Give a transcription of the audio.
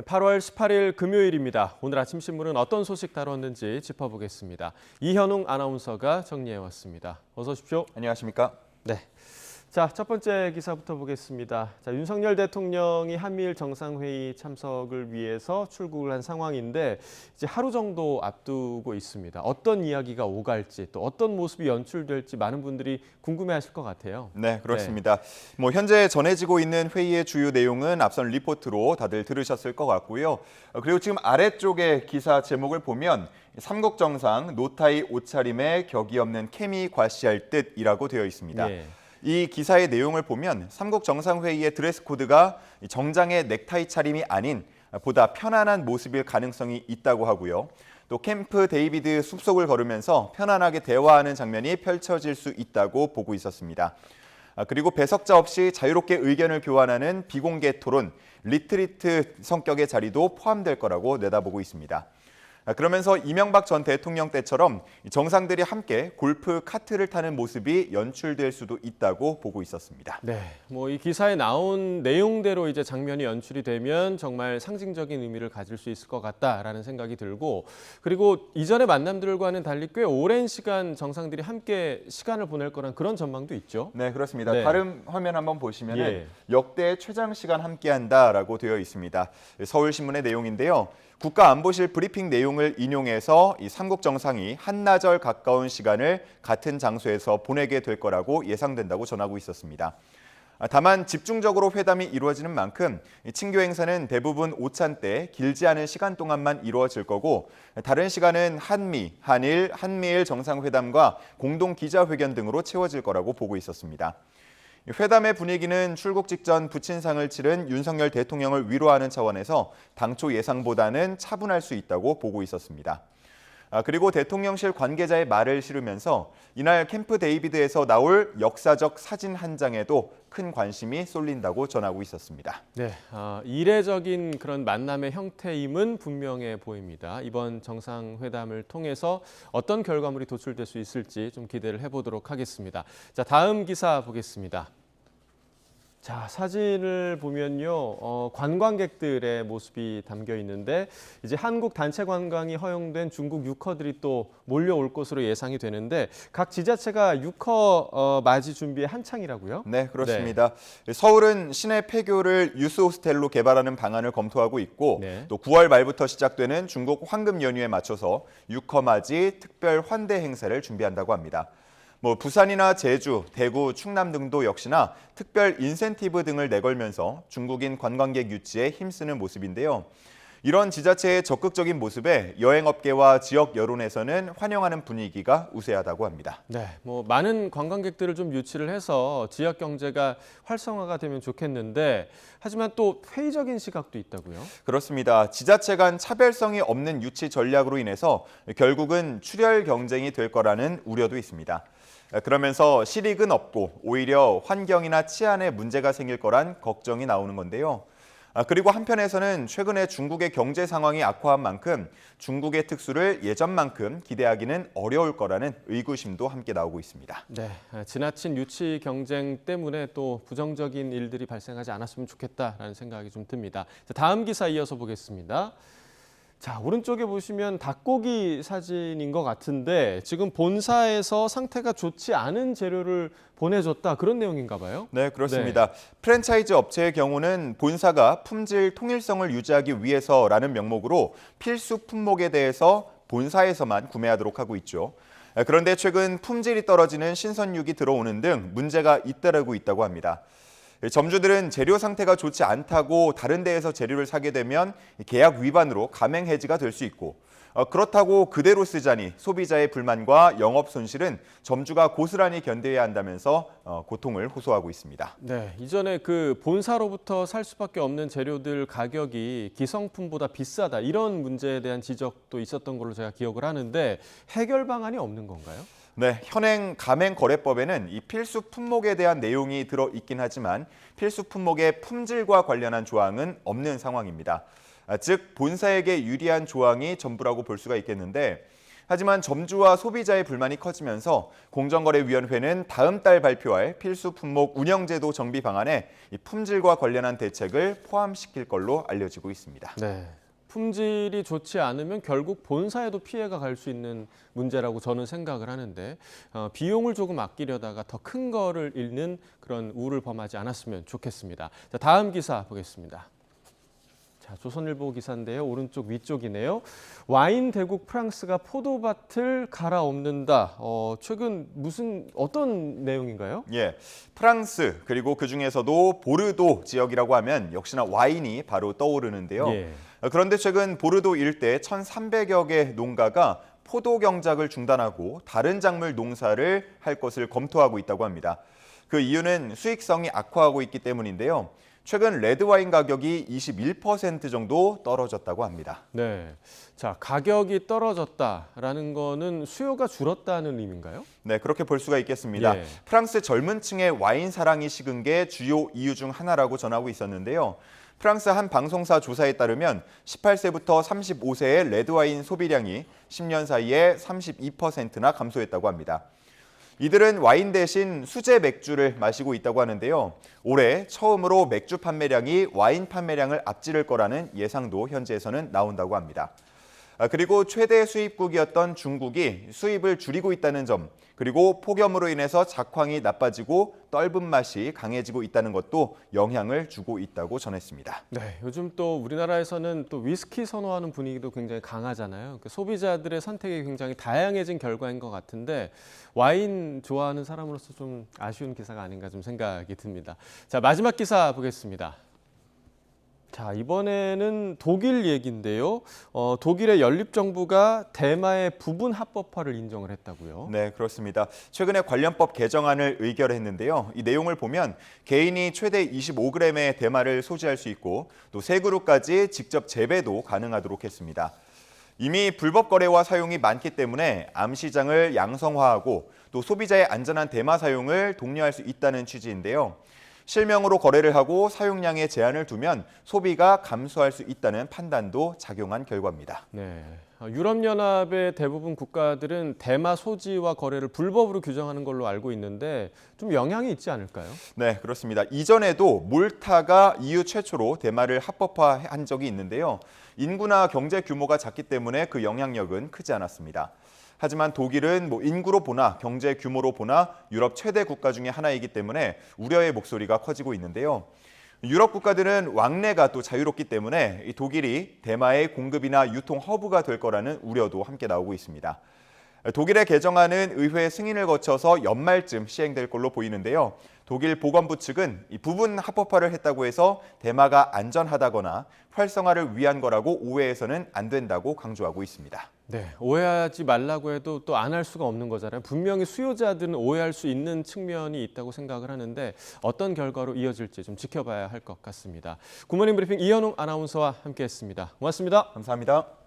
8월 18일 금요일입니다. 오늘 아침 신문은 어떤 소식 다뤘는지 짚어보겠습니다. 이현웅 아나운서가 정리해왔습니다. 어서 오십시오. 안녕하십니까? 네. 자, 첫 번째 기사부터 보겠습니다. 자, 윤석열 대통령이 한미일 정상회의 참석을 위해서 출국을 한 상황인데 이제 하루 정도 앞두고 있습니다. 어떤 이야기가 오갈지 또 어떤 모습이 연출될지 많은 분들이 궁금해하실 것 같아요. 네, 그렇습니다. 현재 전해지고 있는 회의의 주요 내용은 앞선 리포트로 다들 들으셨을 것 같고요. 그리고 지금 아래쪽에 기사 제목을 보면 삼국 정상 노타이 옷차림에 격이 없는 케미 과시할 듯이라고 되어 있습니다. 예. 이 기사의 내용을 보면 삼국 정상회의의 드레스 코드가 정장의 넥타이 차림이 아닌 보다 편안한 모습일 가능성이 있다고 하고요. 또 캠프 데이비드 숲속을 걸으면서 편안하게 대화하는 장면이 펼쳐질 수 있다고 보고 있었습니다. 그리고 배석자 없이 자유롭게 의견을 교환하는 비공개 토론, 리트리트 성격의 자리도 포함될 거라고 내다보고 있습니다. 그러면서 이명박 전 대통령 때처럼 정상들이 함께 골프 카트를 타는 모습이 연출될 수도 있다고 보고 있었습니다. 네, 이 기사에 나온 내용대로 이제 장면이 연출이 되면 정말 상징적인 의미를 가질 수 있을 것 같다라는 생각이 들고, 그리고 이전의 만남들과는 달리 꽤 오랜 시간 정상들이 함께 시간을 보낼 거란 그런 전망도 있죠. 네, 그렇습니다. 네. 다른 화면 한번 보시면 예. 역대 최장 시간 함께한다라고 되어 있습니다. 서울신문의 내용인데요. 국가안보실 브리핑 내용을 인용해서 이 삼국 정상이 한나절 가까운 시간을 같은 장소에서 보내게 될 거라고 예상된다고 전하고 있었습니다. 다만 집중적으로 회담이 이루어지는 만큼 친교 행사는 대부분 오찬 때 길지 않은 시간 동안만 이루어질 거고, 다른 시간은 한미, 한일, 한미일 정상회담과 공동 기자회견 등으로 채워질 거라고 보고 있었습니다. 회담의 분위기는 출국 직전 부친상을 치른 윤석열 대통령을 위로하는 차원에서 당초 예상보다는 차분할 수 있다고 보고 있었습니다. 그리고 대통령실 관계자의 말을 실으면서 이날 캠프 데이비드에서 나올 역사적 사진 한 장에도 큰 관심이 쏠린다고 전하고 있었습니다. 네, 이례적인 그런 만남의 형태임은 분명해 보입니다. 이번 정상회담을 통해서 어떤 결과물이 도출될 수 있을지 좀 기대를 해보도록 하겠습니다. 자, 다음 기사 보겠습니다. 자, 사진을 보면요, 관광객들의 모습이 담겨 있는데 이제 한국 단체 관광이 허용된 중국 유커들이 또 몰려올 것으로 예상이 되는데 각 지자체가 유커 맞이 준비에 한창이라고요? 네, 그렇습니다. 네. 서울은 시내 폐교를 유스 호스텔로 개발하는 방안을 검토하고 있고, 네. 또 9월 말부터 시작되는 중국 황금 연휴에 맞춰서 유커 맞이 특별 환대 행사를 준비한다고 합니다. 부산이나 제주, 대구, 충남 등도 역시나 특별 인센티브 등을 내걸면서 중국인 관광객 유치에 힘쓰는 모습인데요. 이런 지자체의 적극적인 모습에 여행업계와 지역 여론에서는 환영하는 분위기가 우세하다고 합니다. 네, 많은 관광객들을 좀 유치를 해서 지역 경제가 활성화가 되면 좋겠는데, 하지만 또 회의적인 시각도 있다고요? 그렇습니다. 지자체 간 차별성이 없는 유치 전략으로 인해서 결국은 출혈 경쟁이 될 거라는 우려도 있습니다. 그러면서 실익은 없고 오히려 환경이나 치안에 문제가 생길 거란 걱정이 나오는 건데요. 그리고 한편에서는 최근에 중국의 경제 상황이 악화한 만큼 중국의 특수를 예전만큼 기대하기는 어려울 거라는 의구심도 함께 나오고 있습니다. 네, 지나친 유치 경쟁 때문에 또 부정적인 일들이 발생하지 않았으면 좋겠다라는 생각이 좀 듭니다. 자, 다음 기사 이어서 보겠습니다. 자, 오른쪽에 보시면 닭고기 사진인 것 같은데 지금 본사에서 상태가 좋지 않은 재료를 보내줬다, 그런 내용인가 봐요? 네, 그렇습니다. 네. 프랜차이즈 업체의 경우는 본사가 품질 통일성을 유지하기 위해서라는 명목으로 필수 품목에 대해서 본사에서만 구매하도록 하고 있죠. 그런데 최근 품질이 떨어지는 신선육이 들어오는 등 문제가 잇따르고 있다고 합니다. 점주들은 재료 상태가 좋지 않다고 다른 데에서 재료를 사게 되면 계약 위반으로 가맹 해지가 될 수 있고, 그렇다고 그대로 쓰자니 소비자의 불만과 영업 손실은 점주가 고스란히 견뎌야 한다면서 고통을 호소하고 있습니다. 네, 이전에 그 본사로부터 살 수밖에 없는 재료들 가격이 기성품보다 비싸다, 이런 문제에 대한 지적도 있었던 걸로 제가 기억을 하는데 해결 방안이 없는 건가요? 네, 현행 가맹거래법에는 이 필수 품목에 대한 내용이 들어 있긴 하지만 필수 품목의 품질과 관련한 조항은 없는 상황입니다. 즉 본사에게 유리한 조항이 전부라고 볼 수가 있겠는데, 하지만 점주와 소비자의 불만이 커지면서 공정거래위원회는 다음 달 발표할 필수 품목 운영제도 정비 방안에 이 품질과 관련한 대책을 포함시킬 걸로 알려지고 있습니다. 네. 품질이 좋지 않으면 결국 본사에도 피해가 갈 수 있는 문제라고 저는 생각을 하는데 비용을 조금 아끼려다가 더 큰 거를 잃는 그런 우를 범하지 않았으면 좋겠습니다. 자, 다음 기사 보겠습니다. 자, 조선일보 기사인데요. 오른쪽 위쪽이네요. 와인 대국 프랑스가 포도밭을 갈아엎는다. 최근 어떤 내용인가요? 예, 프랑스 그리고 그 중에서도 보르도 지역이라고 하면 역시나 와인이 바로 떠오르는데요. 예. 그런데 최근 보르도 일대 1,300여 개 농가가 포도 경작을 중단하고 다른 작물 농사를 할 것을 검토하고 있다고 합니다. 그 이유는 수익성이 악화하고 있기 때문인데요. 최근 레드와인 가격이 21% 정도 떨어졌다고 합니다. 네. 자, 가격이 떨어졌다라는 거는 수요가 줄었다는 의미인가요? 네, 그렇게 볼 수가 있겠습니다. 예. 프랑스 젊은 층의 와인 사랑이 식은 게 주요 이유 중 하나라고 전하고 있었는데요. 프랑스 한 방송사 조사에 따르면 18세부터 35세의 레드와인 소비량이 10년 사이에 32%나 감소했다고 합니다. 이들은 와인 대신 수제 맥주를 마시고 있다고 하는데요. 올해 처음으로 맥주 판매량이 와인 판매량을 앞지를 거라는 예상도 현지에서는 나온다고 합니다. 그리고 최대 수입국이었던 중국이 수입을 줄이고 있다는 점, 그리고 폭염으로 인해서 작황이 나빠지고 떫은 맛이 강해지고 있다는 것도 영향을 주고 있다고 전했습니다. 네, 요즘 또 우리나라에서는 또 위스키 선호하는 분위기도 굉장히 강하잖아요. 그러니까 소비자들의 선택이 굉장히 다양해진 결과인 것 같은데 와인 좋아하는 사람으로서 좀 아쉬운 기사가 아닌가 좀 생각이 듭니다. 자, 마지막 기사 보겠습니다. 자, 이번에는 독일 얘기인데요. 독일의 연립정부가 대마의 부분 합법화를 인정을 했다고요. 네, 그렇습니다. 최근에 관련법 개정안을 의결했는데요. 이 내용을 보면 개인이 최대 25g의 대마를 소지할 수 있고 또 세 그루까지 직접 재배도 가능하도록 했습니다. 이미 불법 거래와 사용이 많기 때문에 암 시장을 양성화하고 또 소비자의 안전한 대마 사용을 독려할 수 있다는 취지인데요. 실명으로 거래를 하고 사용량에 제한을 두면 소비가 감소할 수 있다는 판단도 작용한 결과입니다. 네, 유럽연합의 대부분 국가들은 대마 소지와 거래를 불법으로 규정하는 걸로 알고 있는데 좀 영향이 있지 않을까요? 네, 그렇습니다. 이전에도 몰타가 EU 최초로 대마를 합법화한 적이 있는데요. 인구나 경제 규모가 작기 때문에 그 영향력은 크지 않았습니다. 하지만 독일은 인구로 보나 경제 규모로 보나 유럽 최대 국가 중에 하나이기 때문에 우려의 목소리가 커지고 있는데요. 유럽 국가들은 왕래가 또 자유롭기 때문에 이 독일이 대마의 공급이나 유통 허브가 될 거라는 우려도 함께 나오고 있습니다. 독일의 개정안은 의회 승인을 거쳐서 연말쯤 시행될 걸로 보이는데요. 독일 보건부 측은 이 부분 합법화를 했다고 해서 대마가 안전하다거나 활성화를 위한 거라고 오해해서는 안 된다고 강조하고 있습니다. 네, 오해하지 말라고 해도 또 안 할 수가 없는 거잖아요. 분명히 수요자들은 오해할 수 있는 측면이 있다고 생각을 하는데 어떤 결과로 이어질지 좀 지켜봐야 할 것 같습니다. 굿모닝 브리핑 이현웅 아나운서와 함께했습니다. 고맙습니다. 감사합니다.